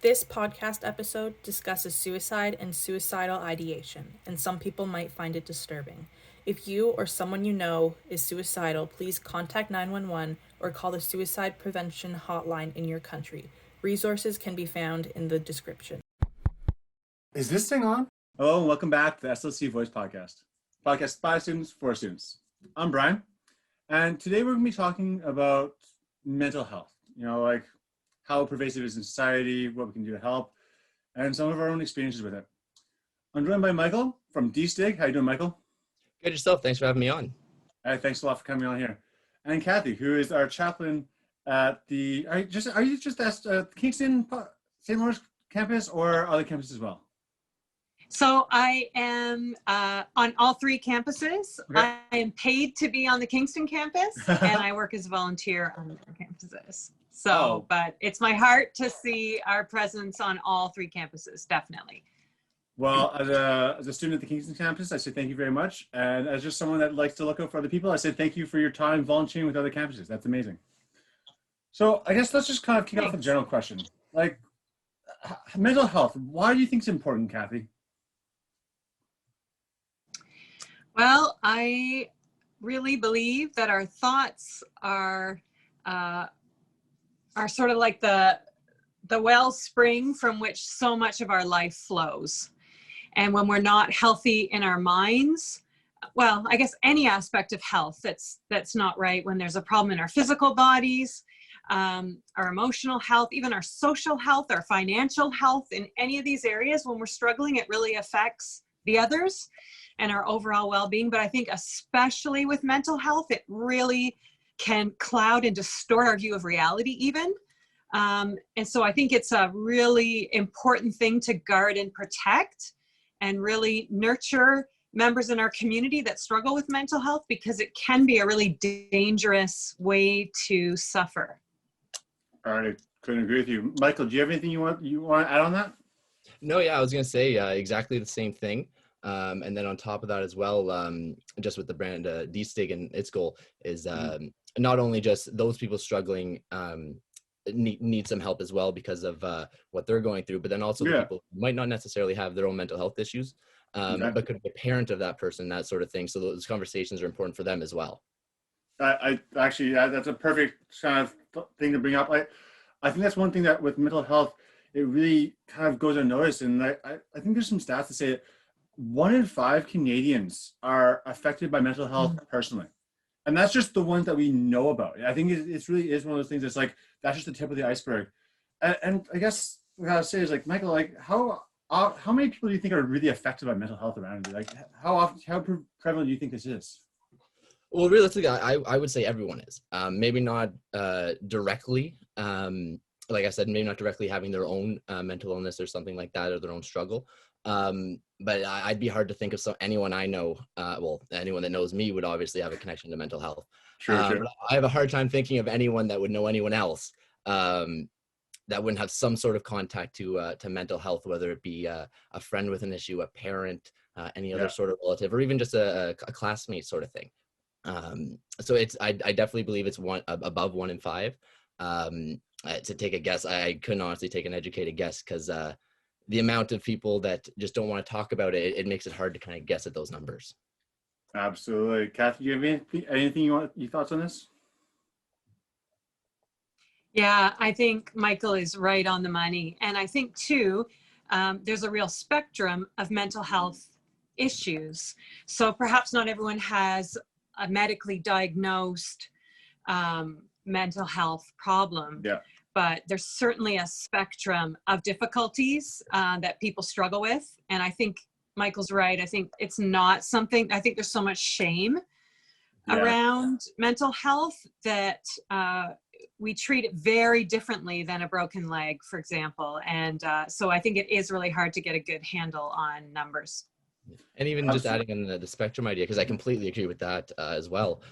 This podcast episode discusses suicide and suicidal ideation, and some people might find it disturbing. If you or someone you know is suicidal, please contact 911 or call the suicide prevention hotline in your country. Resources can be found in the description. Is this thing on? Hello and welcome back to the SLC Voice Podcast. Podcast by students for students. I'm Brian, and today we're going to be talking about mental health. Like how pervasive it is in society, what we can do to help, and some of our own experiences with it. I'm joined by Michael from D-Stig. How you doing, Michael? Good yourself. Thanks for having me on. Thanks a lot for coming on here. And Kathy, who is our chaplain at the, are you just at Kingston, St. Lawrence campus or other campuses as well? So I am on all three campuses. Okay. I am paid to be on the Kingston campus and I work as a volunteer on the other campuses. So, But it's my heart to see our presence on all three campuses, definitely. Well, as a student at the Kingston campus, I say thank you very much. And as just someone that likes to look out for other people, I say thank you for your time volunteering with other campuses. That's amazing. So I guess let's just kind of kick off with a general question. Like mental health, why do you think it's important, Kathy? Well, I really believe that our thoughts are sort of like the wellspring from which so much of our life flows. And when we're not healthy in our minds, well, I guess any aspect of health that's not right, when there's a problem in our physical bodies, our emotional health, even our social health, our financial health, in any of these areas, when we're struggling, it really affects the others and our overall well-being. But I think especially with mental health, it really can cloud and distort our view of reality even. And so I think it's a really important thing to guard and protect and really nurture members in our community that struggle with mental health, because it can be a really dangerous way to suffer. All right, couldn't agree with you. Michael, do you have anything you want to add on that? No, yeah, I was going to say exactly the same thing. And then on top of that as well, just with the brand D-Stig, and its goal is not only just those people struggling need some help as well because of what they're going through, but then also the people who might not necessarily have their own mental health issues, but could be a parent of that person, that sort of thing. So those conversations are important for them as well. I actually, that's a perfect kind of thing to bring up. I think that's one thing that with mental health, it really kind of goes unnoticed. And I think there's some stats that say that 1 in 5 Canadians are affected by mental health personally. And that's just the ones that we know about. I think it really is one of those things that's like, that's just the tip of the iceberg. And I guess what I gotta say is, like, Michael, like how many people do you think are really affected by mental health around you? Like how prevalent do you think this is? Well, realistically, I would say everyone is. Maybe not directly. Like I said, maybe not directly having their own mental illness or something like that, or their own struggle. But I'd be hard to think of anyone I know. Well, anyone that knows me would obviously have a connection to mental health. Sure. But I have a hard time thinking of anyone that would know anyone else that wouldn't have some sort of contact to mental health, whether it be a friend with an issue, a parent, any other sort of relative, or even just a classmate sort of thing. So I definitely believe it's above 1 in 5. To take a guess, I couldn't honestly take an educated guess, because the amount of people that just don't want to talk about it, it makes it hard to kind of guess at those numbers. Absolutely. Kathy, do you have anything your thoughts on this? Yeah, I think Michael is right on the money. And I think too, there's a real spectrum of mental health issues. So perhaps not everyone has a medically diagnosed mental health problem. Yeah. But there's certainly a spectrum of difficulties that people struggle with. And I think Michael's right. I think it's not something, I think there's so much shame around mental health that we treat it very differently than a broken leg, for example. And so I think it is really hard to get a good handle on numbers. And even just adding in the spectrum idea, because I completely agree with that as well.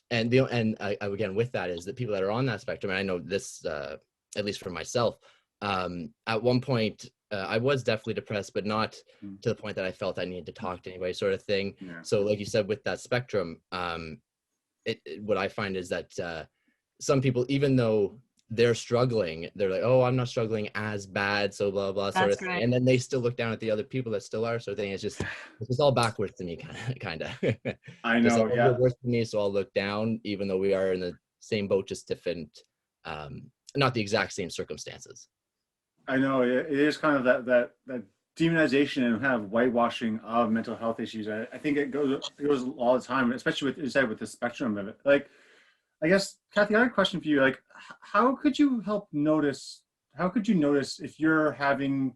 And again, with that is that people that are on that spectrum, and I know this, at least for myself, at one point, I was definitely depressed, but not to the point that I felt I needed to talk to anybody, sort of thing. Yeah. So like you said, with that spectrum, what I find is that some people, even though they're struggling, they're like, oh, I'm not struggling as bad, so blah blah sort of That's thing. right. And then they still look down at the other people that still are, sort of thing. It's just all backwards to me, kind of. I Just know, like, oh, yeah. you're worse than me, so I'll look down, even though we are in the same boat, just different, not the exact same circumstances. I know it is kind of that demonization and kind of whitewashing of mental health issues. I think it goes all the time, especially with, you said, with the spectrum of it. Like, I guess, Kathy, I have a question for you. Like, how could you notice if you're having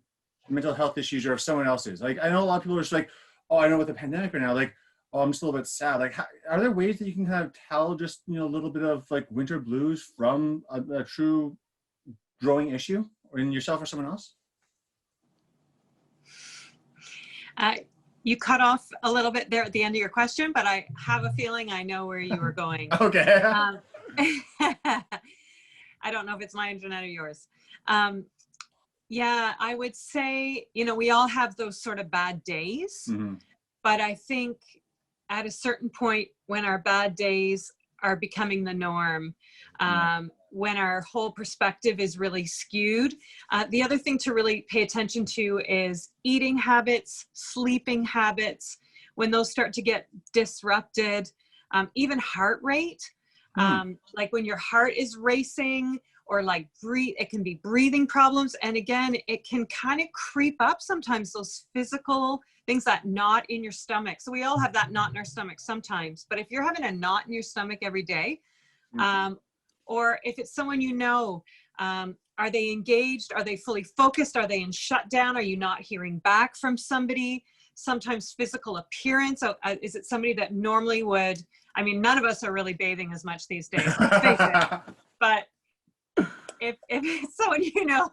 mental health issues or if someone else is? Like, I know a lot of people are just like, oh, I know with the pandemic right now, like, oh, I'm just a little bit sad. Like, are there ways that you can kind of tell just, a little bit of like winter blues from a true growing issue in yourself or someone else? You cut off a little bit there at the end of your question, but I have a feeling I know where you were going. Okay. I don't know if it's my internet or yours. Yeah, I would say, we all have those sort of bad days, Mm-hmm. but I think at a certain point when our bad days are becoming the norm, when our whole perspective is really skewed. The other thing to really pay attention to is eating habits, sleeping habits. When those start to get disrupted, even heart rate, like when your heart is racing, or like it can be breathing problems. And again, it can kind of creep up sometimes, those physical things, that knot in your stomach. So we all have that knot in our stomach sometimes, but if you're having a knot in your stomach every day, or if it's someone are they engaged? Are they fully focused? Are they in shutdown? Are you not hearing back from somebody? Sometimes physical appearance. Is it somebody that normally would, none of us are really bathing as much these days, let's face it. But if it's someone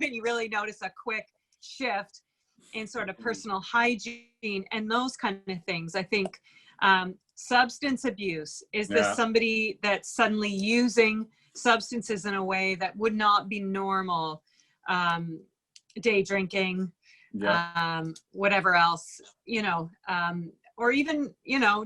and you really notice a quick shift in sort of personal hygiene and those kind of things, I think substance abuse. Is this somebody that's suddenly using substances in a way that would not be normal? Day drinking, whatever else, or even,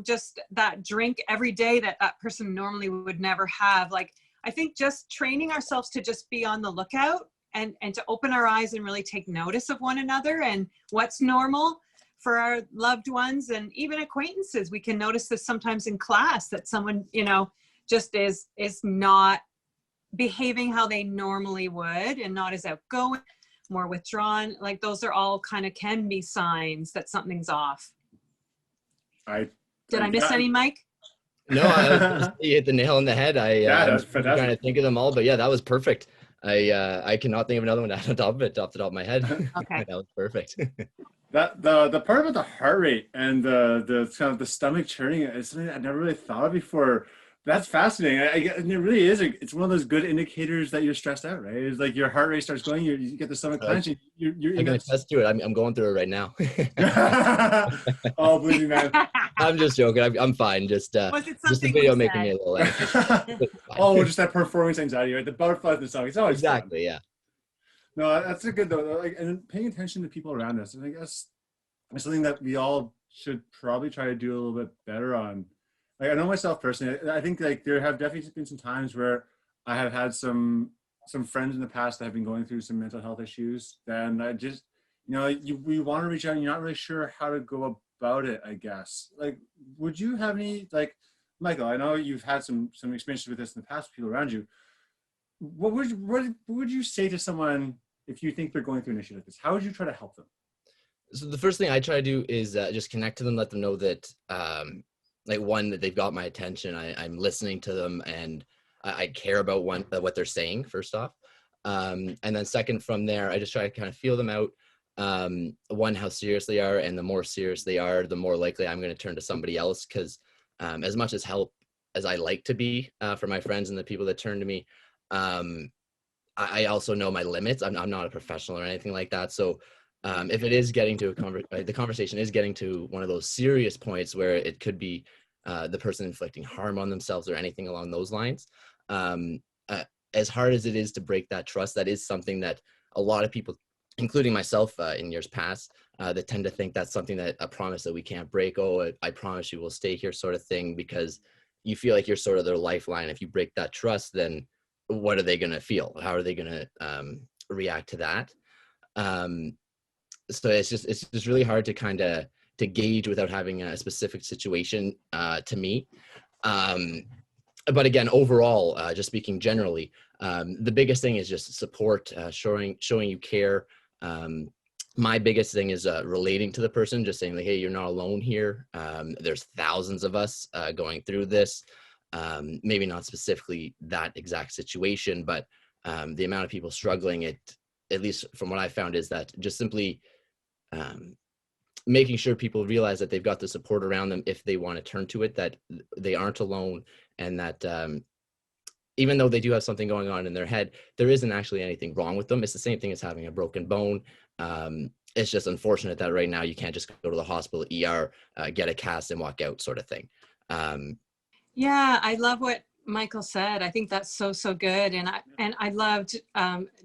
just that drink every day that person normally would never have. Like, I think just training ourselves to just be on the lookout and to open our eyes and really take notice of one another and what's normal for our loved ones and even acquaintances. We can notice this sometimes in class, that someone, just is not behaving how they normally would and not as outgoing, more withdrawn. Like, those are all can be signs that something's off. Did I miss any, Mike? No, you hit the nail on the head. That's I'm trying to think of them all, but yeah, that was perfect. I cannot think of another one off the top of my head. Okay. That was perfect. That the part about the heart rate and the kind of the stomach churning is something I never really thought of before. That's fascinating. And it really is. It's one of those good indicators that you're stressed out, right? It's like your heart rate starts going, you get the stomach clench. You're I can attest to it. I'm going through it right now. Oh, believe me, man. I'm just joking. I'm fine. Just the video making me a little anxious. Oh, just that performance anxiety, right? The butterflies in the stomach. It's always exactly fun. Yeah. No, that's a good though. Like, and paying attention to people around us, and I guess it's something that we all should probably try to do a little bit better on. Like, I know myself personally, I think like there have definitely been some times where I have had some friends in the past that have been going through some mental health issues. Then I just, we want to reach out and you're not really sure how to go about it, I guess. Like, would you have any, like, Michael, I know you've had some experiences with this in the past with people around you. What would you say to someone if you think they're going through an issue like this? How would you try to help them? So the first thing I try to do is just connect to them, let them know that, like, one, that they've got my attention. I'm listening to them and I care about what they're saying, first off. And then second, from there, I just try to kind of feel them out. One, how serious they are, and the more serious they are, the more likely I'm going to turn to somebody else. Because as much as help as I like to be for my friends and the people that turn to me, I also know my limits. I'm not a professional or anything like that. So if it is getting to the conversation is getting to one of those serious points where it could be the person inflicting harm on themselves or anything along those lines, as hard as it is to break that trust, that is something that a lot of people, including myself in years past, that tend to think that's something that a promise that we can't break. Oh, I promise you we'll stay here, sort of thing, because you feel like you're sort of their lifeline. If you break that trust, then what are they going to feel? How are they going to react to that? So it's just really hard to kind of to gauge without having a specific situation to me. But again, overall, just speaking generally, the biggest thing is just support, showing you care. My biggest thing is relating to the person, just saying like, hey, you're not alone here. There's thousands of us going through this. Maybe not specifically that exact situation, but the amount of people struggling, at least from what I found, is that just simply making sure people realize that they've got the support around them if they want to turn to it, that they aren't alone, and that even though they do have something going on in their head, there isn't actually anything wrong with them. It's the same thing as having a broken bone. It's just unfortunate that right now you can't just go to the hospital, ER, get a cast and walk out, sort of thing. Yeah, I love what Michael said. I think that's so good. And I loved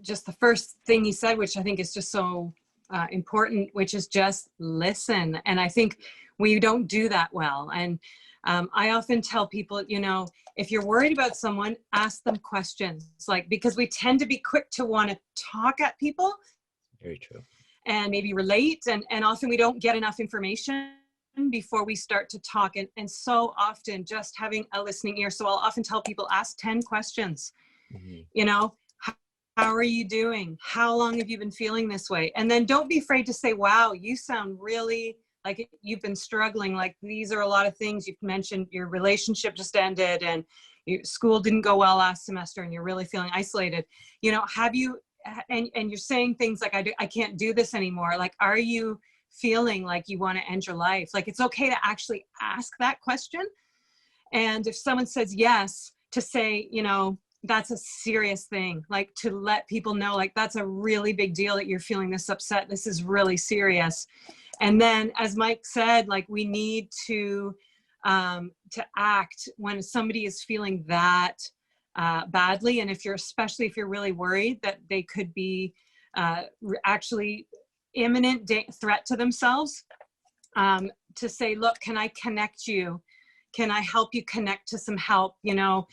just the first thing he said, which I think is just so important, which is just listen. And I think we don't do that well. And I often tell people, you know, if you're worried about someone, ask them questions, like, because we tend to be quick to want to talk at people. Very true. And maybe relate. And often we don't get enough information before we start to talk. And so often just having a listening ear. So I'll often tell people, ask 10 questions. Mm-hmm. You know, how are you doing? How long have you been feeling this way? And then don't be afraid to say, wow, you sound really like you've been struggling. Like, these are a lot of things. You've mentioned your relationship just ended and your school didn't go well last semester and you're really feeling isolated. You know, have you, and you're saying things like, I can't do this anymore. Like, are you feeling like you want to end your life? Like, it's okay to actually ask that question. And if someone says yes, to say, you know, that's a serious thing, like to let people know, like, that's a really big deal that you're feeling this upset. This is really serious. And then, as Mike said, like, we need to act when somebody is feeling that badly. And especially if you're really worried that they could be actually imminent threat to themselves, to say, look, can I connect you? Can I help you connect to some help? You know,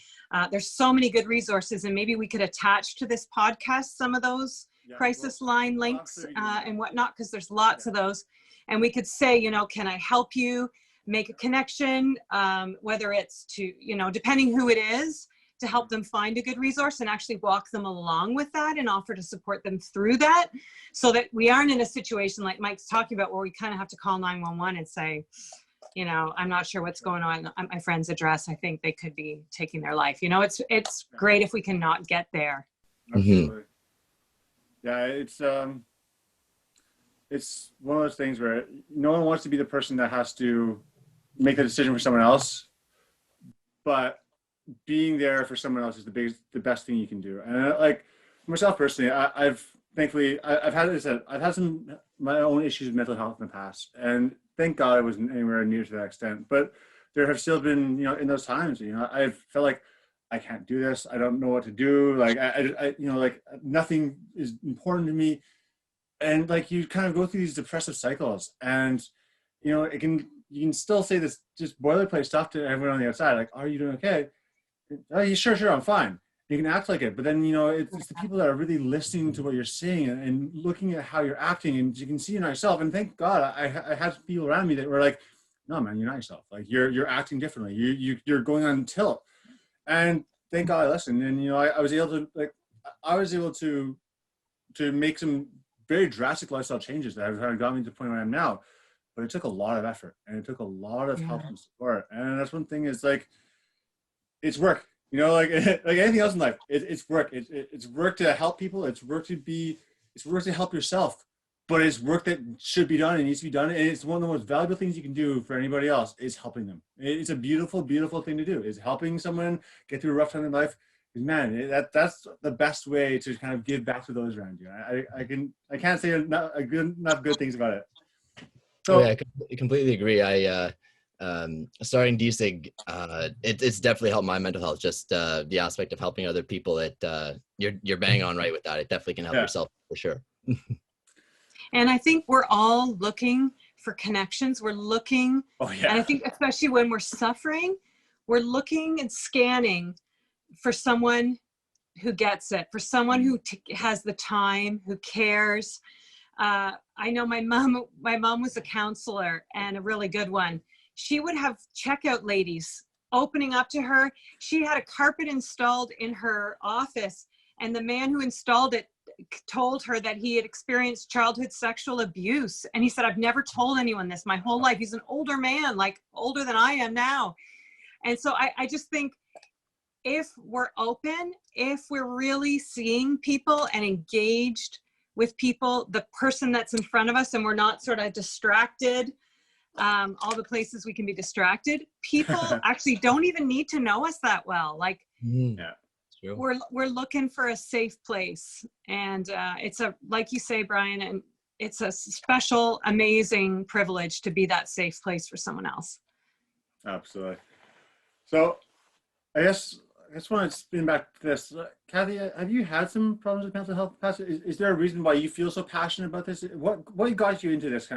there's so many good resources, and maybe we could attach to this podcast some of those crisis line links and whatnot, because there's lots of those. And we could say, you know, can I help you make a connection, whether it's to, you know, depending who it is, to help them find a good resource and actually walk them along with that and offer to support them through that, so that we aren't in a situation like Mike's talking about where we kind of have to call 911 and say, you know, I'm not sure what's going on at my friend's address. I think they could be taking their life. You know, it's great if we can not get there. Absolutely. Yeah, it's one of those things where no one wants to be the person that has to make the decision for someone else, but being there for someone else is the best thing you can do. And like myself personally, I've had some my own issues with mental health in the past, and thank God I wasn't anywhere near to that extent. But there have still been, you know, in those times, you know, I've felt like I can't do this. I don't know what to do. Like I you know, like nothing is important to me. And like you kind of go through these depressive cycles, and you know, you can still say this just boilerplate stuff to everyone on the outside, like, are you doing okay? Oh, yeah, sure, I'm fine. You can act like it, but then, you know, it's the people that are really listening to what you're saying and looking at how you're acting, and you can see it in yourself. And thank God I had people around me that were like, no, man, you're not yourself. Like you're acting differently. You're going on tilt. And thank God I listened. And, you know, I was able to make some very drastic lifestyle changes that have kind of got me to the point where I am now. But it took a lot of effort, and it took a lot of help and support. And that's one thing, is like, it's work, you know, like anything else in life, it's work. It's work to help people. It's work to help yourself, but it's work that should be done and needs to be done. And it's one of the most valuable things you can do for anybody else, is helping them. It's a beautiful, beautiful thing to do, is helping someone get through a rough time in life. Man, that's the best way to kind of give back to those around you. I can't say enough good things about it. So yeah, I completely agree. Starting DSIG, it's definitely helped my mental health. Just the aspect of helping other people. You're bang on right with that. It definitely can help yourself for sure. And I think we're all looking for connections. We're looking, and I think especially when we're suffering, we're looking and scanning for someone gets it, for someone who has the time, who cares. I know my mom was a counselor, and a really good one. She would have checkout ladies opening up to her. She had a carpet installed in her office, and the man who installed it told her that he had experienced childhood sexual abuse. And he said, I've never told anyone this my whole life. He's an older man, like older than I am now. And so I just think, if we're open, if we're really seeing people and engaged with people, the person that's in front of us, and we're not sort of distracted, all the places we can be distracted, people actually don't even need to know us that well. Like, Yeah. we're looking for a safe place. And it's like you say, Brian, and it's a special, amazing privilege to be that safe place for someone else. Absolutely. So I just want to spin back to this. Kathy, have you had some problems with mental health past? Is there a reason why you feel so passionate about this? What got you into this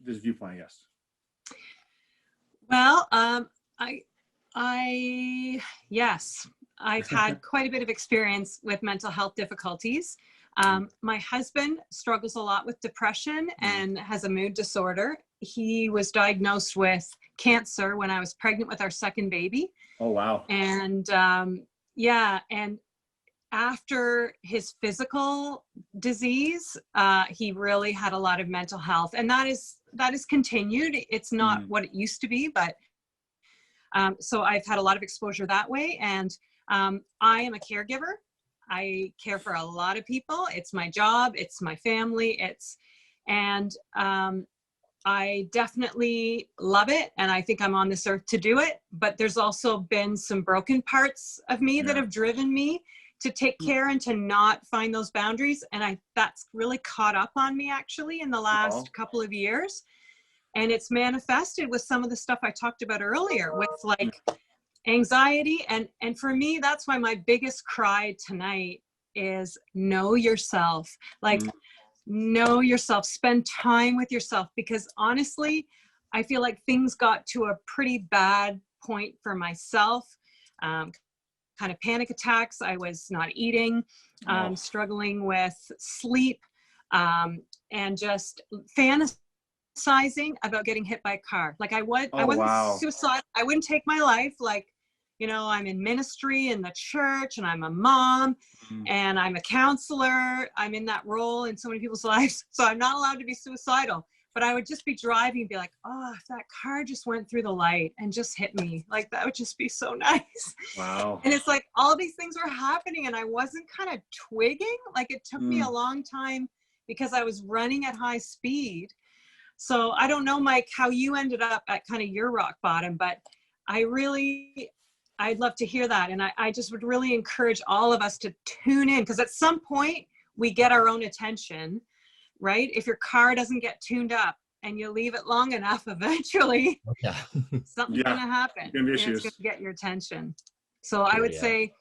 this viewpoint, I guess? Well, yes, I've had quite a bit of experience with mental health difficulties. My husband struggles a lot with depression and has a mood disorder. He was diagnosed with cancer when I was pregnant with our second baby. Oh, wow. And and after his physical disease, he really had a lot of mental health, and that is continued. It's not what it used to be, but so I've had a lot of exposure that way. And I am a caregiver. I care for a lot of people. It's my job. It's my family. I definitely love it, and I think I'm on this earth to do it. But there's also been some broken parts of me that have driven me to take care and to not find those boundaries. And that's really caught up on me actually in the last couple of years. And it's manifested with some of the stuff I talked about earlier, with like anxiety. And for me, that's why my biggest cry tonight is know yourself. Like, know yourself, spend time with yourself, because honestly, I feel like things got to a pretty bad point for myself. Kind of panic attacks. I was not eating, struggling with sleep, and just fantasizing about getting hit by a car. Like I wasn't suicidal. I wouldn't take my life. Like, you know, I'm in ministry in the church, and I'm a mom, and I'm a counselor. I'm in that role in so many people's lives. So I'm not allowed to be suicidal. But I would just be driving and be like, oh, if that car just went through the light and just hit me, like that would just be so nice. Wow. And it's like all these things were happening, and I wasn't kind of twigging. Like it took me a long time because I was running at high speed. So I don't know, Mike, how you ended up at kind of your rock bottom, but I'd love to hear that. And I just would really encourage all of us to tune in, because at some point we get our own attention, right? If your car doesn't get tuned up and you leave it long enough, eventually something's going to happen. And it's going to get your attention. So I would say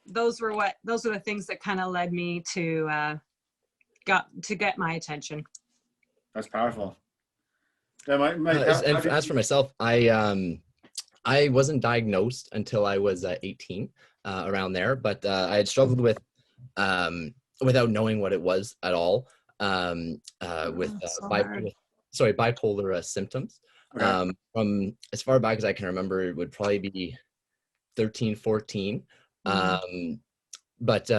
those are the things that kind of led me to get my attention. That's powerful. As for myself, I wasn't diagnosed until I was 18, around there, but I had struggled with, without knowing what it was at all, with bipolar symptoms. Okay. From as far back as I can remember, it would probably be 13, 14. But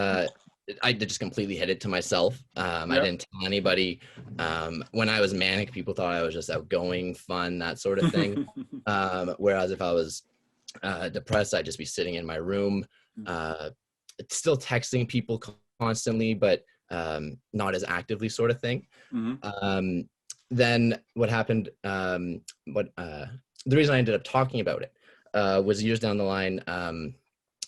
I just completely hid it to myself. I didn't tell anybody. When I was manic, people thought I was just outgoing, fun, that sort of thing. Whereas if I was depressed, I'd just be sitting in my room, still texting people constantly, but not as actively, sort of thing. Then what happened, the reason I ended up talking about it was years down the line,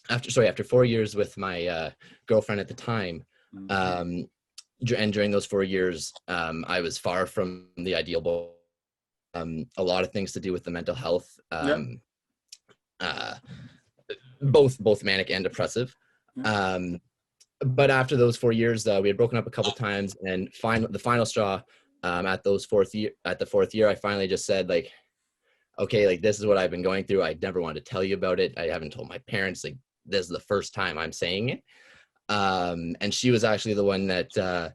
after 4 years with my girlfriend at the time, and during those 4 years, I was far from the ideal boy. A lot of things to do with the mental health, both manic and depressive. But after those 4 years, we had broken up a couple times, and the final straw, at the fourth year, I finally just said, like, okay, like, this is what I've been going through. I never wanted to tell you about it. I haven't told my parents. Like, this is the first time I'm saying it. And she was actually the one that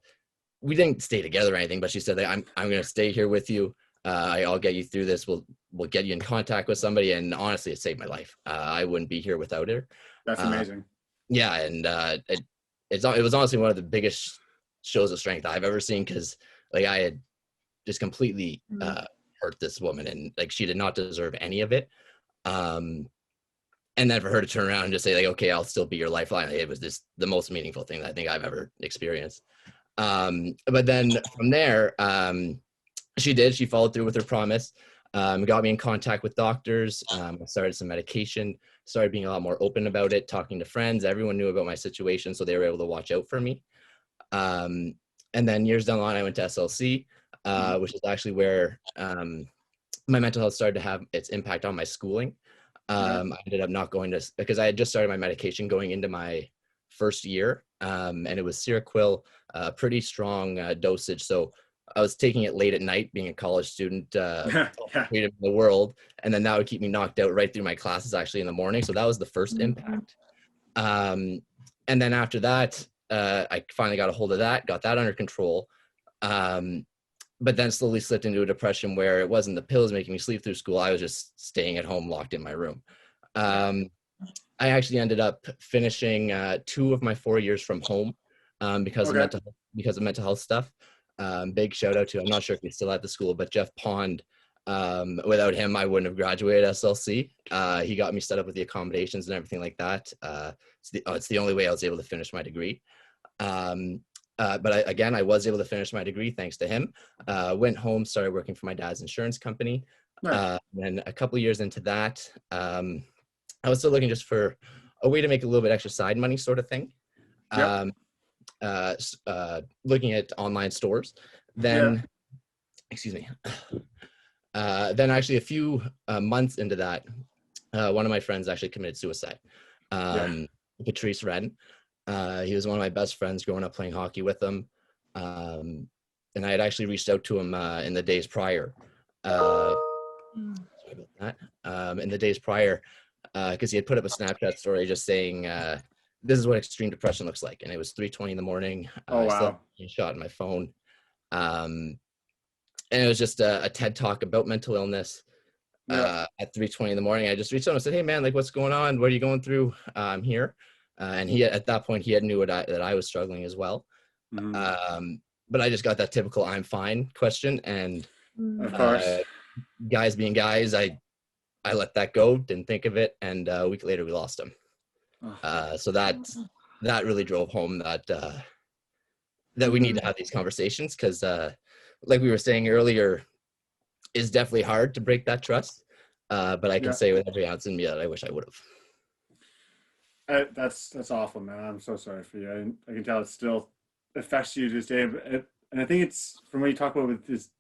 we didn't stay together or anything, but she said, like, I'm going to stay here with you. I'll get you through this. We'll get you in contact with somebody. And honestly, it saved my life. I wouldn't be here without her. That's amazing. Yeah. And it was honestly one of the biggest shows of strength I've ever seen, because like I had just completely hurt this woman, and like she did not deserve any of it. And then for her to turn around and just say, like, okay, I'll still be your lifeline. It was just the most meaningful thing that I think I've ever experienced. But then from there, she followed through with her promise, got me in contact with doctors. I started some medication, started being a lot more open about it, talking to friends. Everyone knew about my situation, so they were able to watch out for me. And then years down the line, I went to SLC, which is actually where my mental health started to have its impact on my schooling. I ended up not going to, because I had just started my medication going into my first year, and it was Seroquel, pretty strong dosage. So I was taking it late at night, being a college student, freedom in the world, and then that would keep me knocked out right through my classes actually in the morning. So that was the first impact. And then after that, I finally got a hold of that, got that under control. But then slowly slipped into a depression where it wasn't the pills making me sleep through school. I was just staying at home, locked in my room. I actually ended up finishing 2 of my 4 years from home because of mental health stuff. Big shout out to, I'm not sure if he's still at the school, but Jeff Pond. Without him, I wouldn't have graduated SLC. He got me set up with the accommodations and everything like that. It's the only way I was able to finish my degree. But I was able to finish my degree thanks to him. Went home, started working for my dad's insurance company. Then a couple of years into that, I was still looking just for a way to make a little bit extra side money sort of thing. Looking at online stores. Then, excuse me. Then actually a few months into that, one of my friends actually committed suicide. Patrice Wren. He was one of my best friends growing up playing hockey with him. And I had actually reached out to him in the days prior. Sorry about that. In the days prior, because he had put up a Snapchat story just saying, this is what extreme depression looks like. And it was 3:20 in the morning. I still had a shot in my phone. And it was just a TED talk about mental illness at 3:20 in the morning. I just reached out and said, hey man, like what's going on? What are you going through? I'm here. And he, at that point, he had knew that I was struggling as well. But I just got that typical "I'm fine" question, and of course, guys being guys, I let that go, didn't think of it, and a week later we lost him. So that really drove home that we need to have these conversations, because like we were saying earlier, it's definitely hard to break that trust. But I can say with every ounce in me that I wish I would have. That's awful, man. I'm so sorry for you. I can tell it still affects you to this day. And I think it's, from what you talk about with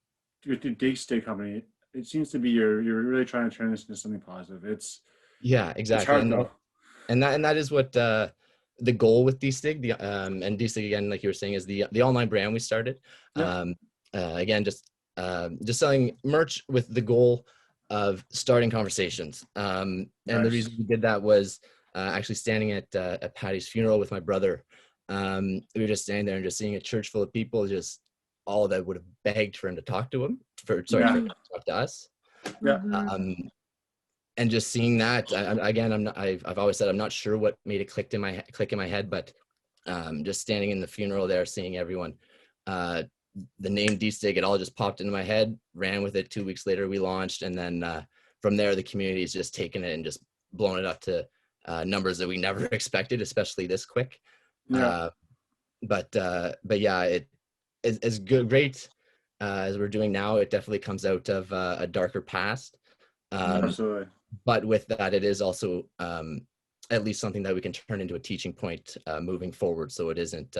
your Dig Stick company, it seems to be you're really trying to turn this into something positive. Exactly. It's hard, though. And that is what the goal with D-Stig, and D-Stig, again, like you were saying, is the online brand we started. Again, just selling merch with the goal of starting conversations. And the reason we did that was actually standing at Patty's funeral with my brother. We were just standing there and just seeing a church full of people, just all that would have begged for him to talk to him, for him to talk to us. And just seeing that, I've always said I'm not sure what made it click in my head, but just standing in the funeral there, seeing everyone, the name D-Stig, it all just popped into my head. Ran with it. 2 weeks later, we launched, and then from there, the community's just taken it and just blown it up to numbers that we never expected, especially this quick. But yeah, it is as great as we're doing now. It definitely comes out of a darker past. Absolutely. But with that, it is also at least something that we can turn into a teaching point moving forward. So it isn't,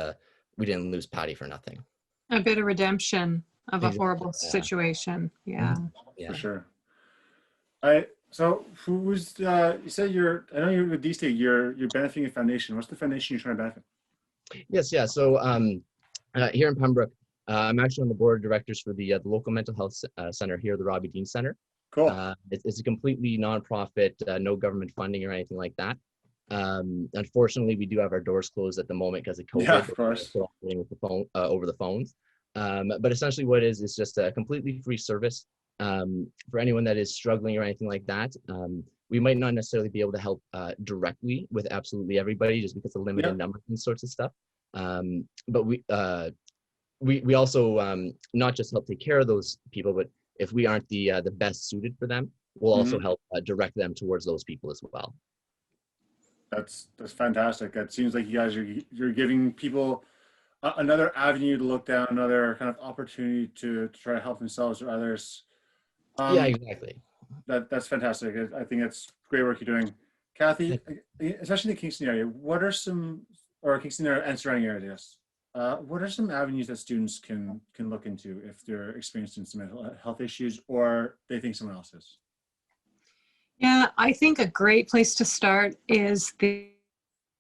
we didn't lose Patty for nothing. A bit of redemption of a horrible situation. Yeah. For sure. So who's you said I know you're with D-Stig, you're benefiting a foundation. What's the foundation you're trying to benefit? Yes, yeah. So here in Pembroke, I'm actually on the board of directors for the local mental health center here, the Robbie Dean Center. Cool. It's a completely nonprofit, no government funding or anything like that. Unfortunately, we do have our doors closed at the moment because of COVID. Yeah, of course. We're operating with the phone over the phones. But essentially, what it is just a completely free service for anyone that is struggling or anything like that. We might not necessarily be able to help directly with absolutely everybody, just because of limited numbers and sorts of stuff. But we also not just help take care of those people, but if we aren't the best suited for them, we'll also help direct them towards those people as well. That's fantastic. It seems like you guys you're giving people another avenue to look down, another kind of opportunity to try to help themselves or others. Yeah, exactly. That's fantastic. I think it's great work you're doing. Kathy, especially in the Kingston area, what are some, or Kingston area and surrounding areas, what are some avenues that students can look into if they're experiencing some mental health issues or they think someone else is? Yeah, I think a great place to start is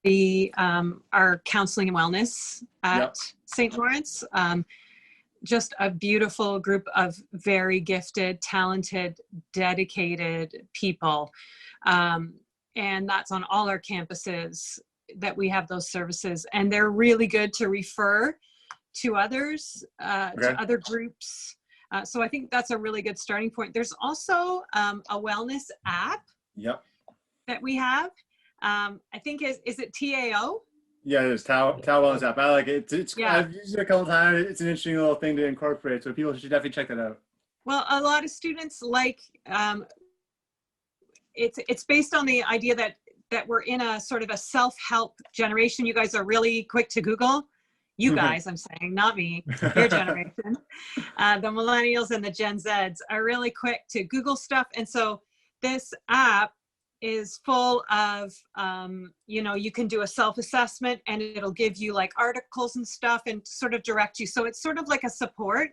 our counseling and wellness at St. Lawrence. Just a beautiful group of very gifted, talented, dedicated people. And that's on all our campuses that we have those services. And they're really good to refer to others, to other groups. So I think that's a really good starting point. There's also a wellness app that we have. I think is it TAO? Yeah, it is Tao Wellness app. I like it. I've used it a couple times. It's an interesting little thing to incorporate, so people should definitely check that out. Well, a lot of students like it's based on the idea that we're in a sort of a self-help generation. You guys are really quick to Google. You guys, I'm saying, not me, your generation. The millennials and the Gen Zs are really quick to Google stuff. And so this app is full of, you can do a self-assessment and it'll give you like articles and stuff and sort of direct you. So it's sort of like a support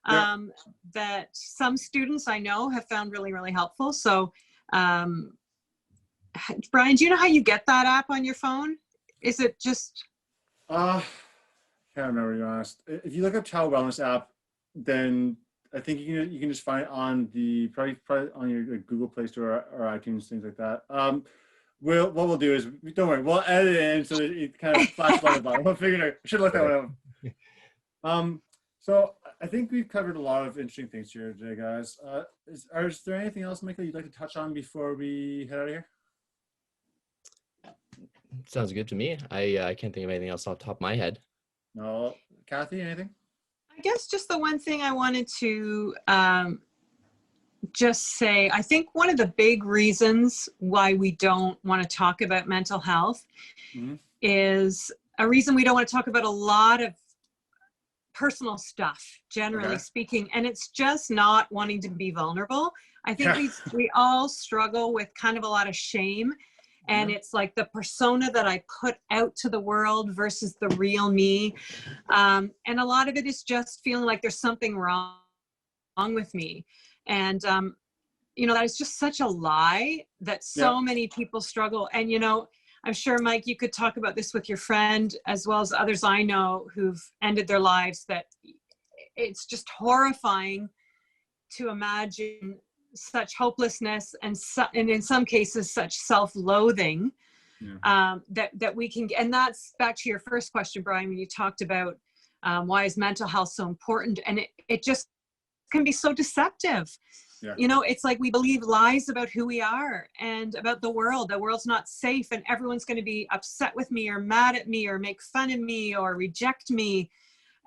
that some students I know have found really, really helpful. So Brian, do you know how you get that app on your phone? Is it just... Can't remember, to be honest. If you look up Tao Wellness app, then I think you can just find it on the probably on your Google Play Store or iTunes, things like that. What we'll do is, don't worry, we'll edit it in so that it kind of flashes by the bottom. We'll figure it out. I should look that one up. So I think we've covered a lot of interesting things here today, guys. Is there anything else, Michael, you'd like to touch on before we head out of here? Sounds good to me. I can't think of anything else off the top of my head. No, Kathy, anything? I guess just the one thing I wanted to just say, I think one of the big reasons why we don't want to talk about mental health is a reason we don't want to talk about a lot of personal stuff, generally speaking, and it's just not wanting to be vulnerable. I think we all struggle with kind of a lot of shame. And it's like the persona that I put out to the world versus the real me. And a lot of it is just feeling like there's something wrong with me. And, that is just such a lie that so many people struggle. And, I'm sure, Mike, you could talk about this with your friend, as well as others I know who've ended their lives, that it's just horrifying to imagine such hopelessness and in some cases such self-loathing that we can get. And that's back to your first question, Brian, when you talked about why is mental health so important, and it just can be so deceptive. It's like we believe lies about who we are and about the world's not safe and everyone's going to be upset with me or mad at me or make fun of me or reject me,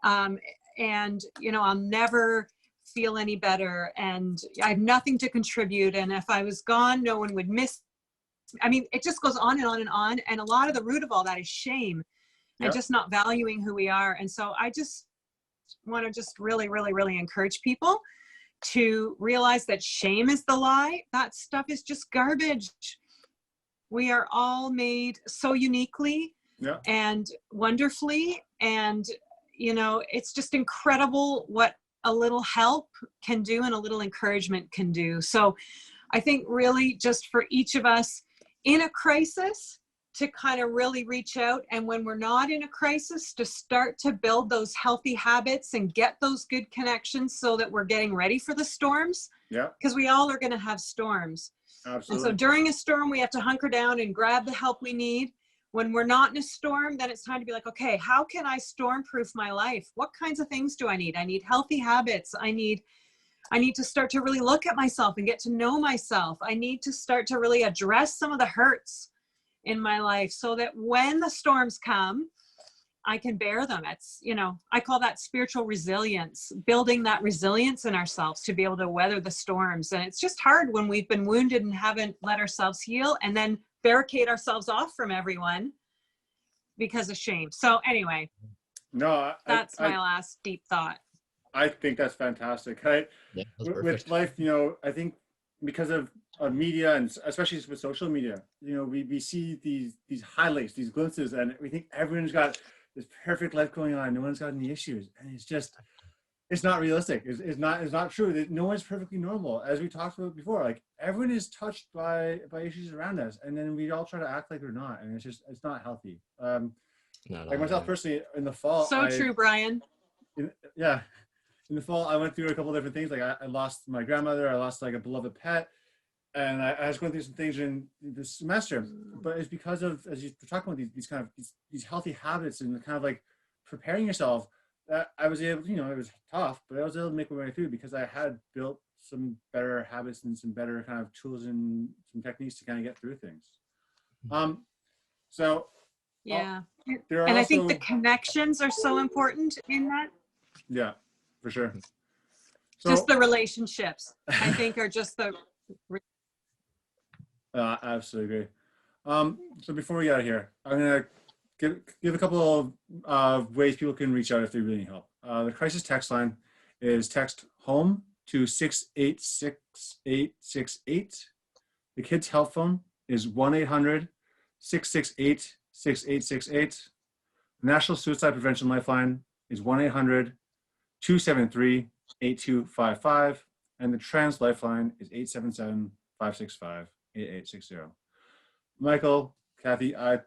and I'll never feel any better and I have nothing to contribute, and if I was gone no one would miss me. I mean, it just goes on and on and on, and a lot of the root of all that is shame and just not valuing who we are. And so I just want to just really, really, really encourage people to realize that shame is the lie. That stuff is just garbage. We are all made so uniquely and wonderfully, and it's just incredible what a little help can do and a little encouragement can do. So I think really just for each of us in a crisis to kind of really reach out, and when we're not in a crisis to start to build those healthy habits and get those good connections so that we're getting ready for the storms. Because we all are going to have storms. And Absolutely. so during a storm, we have to hunker down and grab the help we need. When we're not in a storm, then it's time to be like, okay, how can I storm-proof my life? What kinds of things do I need? I need healthy habits. I need to start to really look at myself and get to know myself. I need to start to really address some of the hurts in my life so that when the storms come, I can bear them. It's, I call that spiritual resilience, building that resilience in ourselves to be able to weather the storms. And it's just hard when we've been wounded and haven't let ourselves heal and then barricade ourselves off from everyone because of shame. So anyway, No, that's my last deep thought. I think that's fantastic. Yeah, that's With perfect. life, I think because of media and especially with social media, we see these highlights, these glimpses, and we think everyone's got this perfect life going on. No one's got any issues, and it's not realistic. It's not true. No one's perfectly normal, as we talked about before. Like everyone is touched by issues around us, and then we all try to act like we're not, and it's not healthy. Like myself personally, in the fall, True, Brian. in the fall, I went through a couple of different things. Like I lost my grandmother, I lost like a beloved pet, and I was going through some things in this semester. But it's because of, as you're talking about, these healthy habits and kind of like preparing yourself, that I was able to, it was tough, but I was able to make my way through because I had built some better habits and some better kind of tools and some techniques to kind of get through things. So Yeah. and I think the connections are so important in that. Yeah, for sure. So, just the relationships, I think, are just the. I absolutely agree. So before we get out of here, I'm gonna give a couple of ways people can reach out if they really need help. The crisis text line is text HOME to 686868. The kids' help phone is 1-800-668-6868. The National Suicide Prevention Lifeline is 1-800-273-8255. And the Trans Lifeline is 877-565-8860. Michael, Kathy, I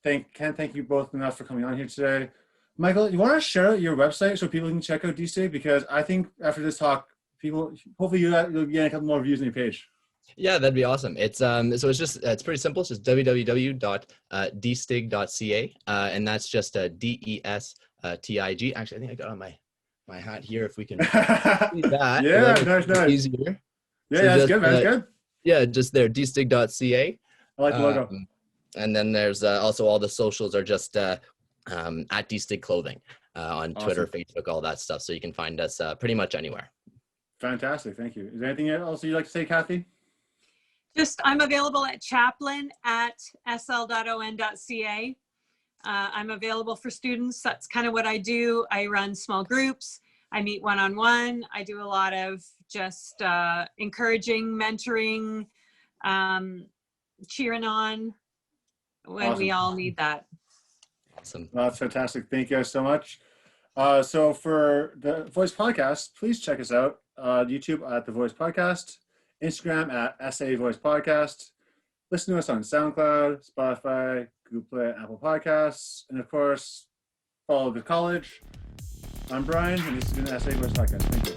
can't thank you both enough for coming on here today. Michael, you want to share your website so people can check out DSTIG? Because I think after this talk, hopefully you'll get a couple more views on your page. Yeah, that'd be awesome. It's it's pretty simple. It's just www.dstig.ca, and that's just DESTIG. Actually, I think I got on my hat here. If we can see that, yeah, nice. Easier. Yeah, so that's good, man. That's good. Yeah, just there, dstig.ca. I like the logo. And then there's also all the socials are just at DSTIG Clothing on Twitter, Facebook, all that stuff. So you can find us pretty much anywhere. Fantastic. Thank you. Is there anything else you'd like to say, Kathy? Just, I'm available at chaplain@sl.on.ca. I'm available for students. That's kind of what I do. I run small groups. I meet one-on-one. I do a lot of just encouraging, mentoring, cheering on when we all need that. Awesome. Well, that's fantastic. Thank you guys so much. So for the Voice Podcast, please check us out on YouTube at The Voice Podcast, Instagram at SA Voice Podcast. Listen to us on SoundCloud, Spotify, Google Play, Apple Podcasts, and of course, follow the college. I'm Brian, and this has been the SA Voice Podcast. Thank you.